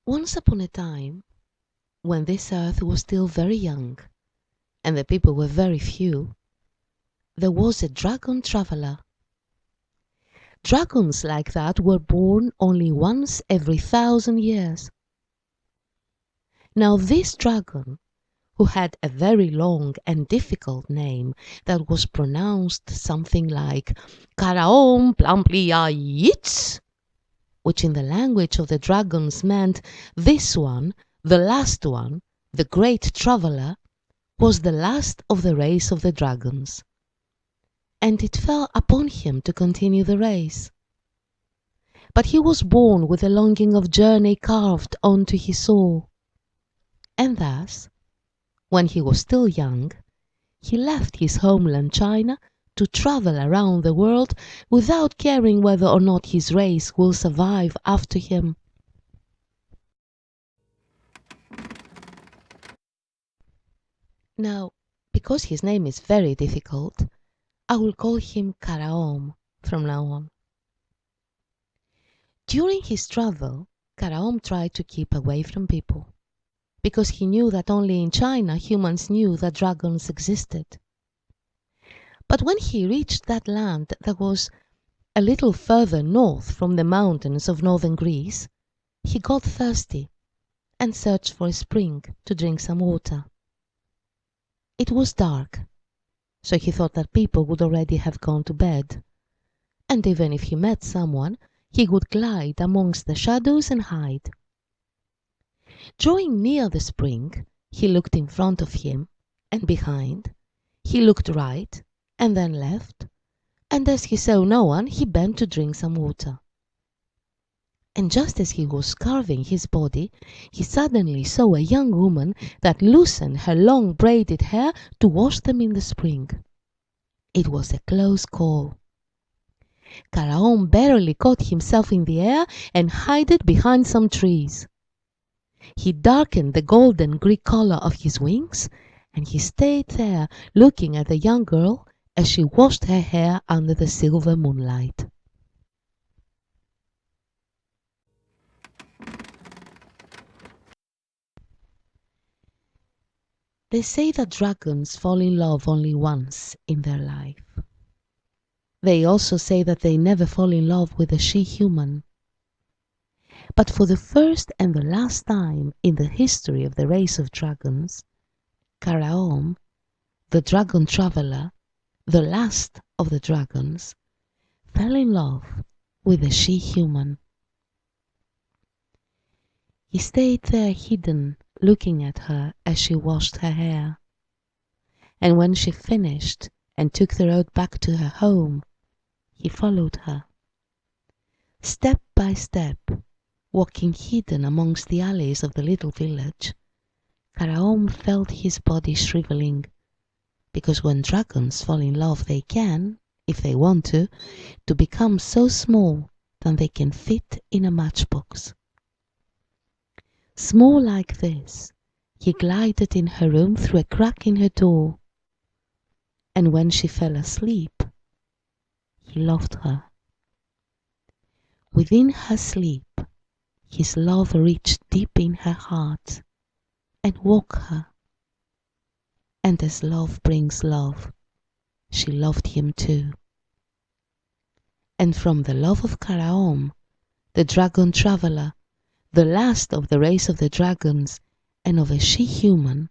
Once upon a time, when this earth was still very young and the people were very few, there was a dragon traveler. Dragons like that were born only once every 1,000 years. Now this dragon, who had a very long and difficult name that was pronounced something like Karaom Plampliaitz, which in the language of the dragons meant this one, the last one, the great traveler, was the last of the race of the dragons. And it fell upon him to continue the race. But he was born with a longing of journey carved onto his soul. And thus, when he was still young, he left his homeland China to travel around the world without caring whether or not his race will survive after him. Now, because his name is very difficult, I will call him Karaom from now on. During his travel, Karaom tried to keep away from people, because he knew that only in China humans knew that dragons existed. But when he reached that land that was a little further north from the mountains of northern Greece, he got thirsty and searched for a spring to drink some water. It was dark, so he thought that people would already have gone to bed, and even if he met someone, he would glide amongst the shadows and hide. Drawing near the spring, he looked in front of him and behind. He looked right and then left, and as he saw no one, he bent to drink some water. And just as he was carving his body, he suddenly saw a young woman that loosened her long braided hair to wash them in the spring. It was a close call. Karaom barely caught himself in the air and hid behind some trees. He darkened the golden Greek color of his wings, and he stayed there looking at the young girl as she washed her hair under the silver moonlight. They say that dragons fall in love only once in their life. They also say that they never fall in love with a she-human. But for the first and the last time in the history of the race of dragons, Karaom, the dragon traveler, the last of the dragons, fell in love with a she-human. He stayed there hidden, looking at her as she washed her hair. And when she finished and took the road back to her home, he followed her. Step by step, walking hidden amongst the alleys of the little village, Karaom felt his body shriveling, because when dragons fall in love they can, if they want to become so small that they can fit in a matchbox. Small like this, he glided in her room through a crack in her door, and when she fell asleep, he loved her. Within her sleep, his love reached deep in her heart and woke her. And as love brings love, she loved him too. And from the love of Karaom, the dragon traveler, the last of the race of the dragons, and of a she-human,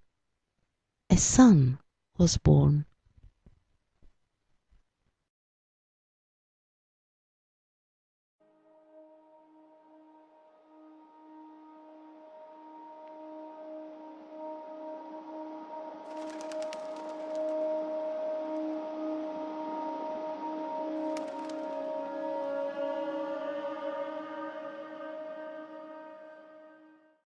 a son was born.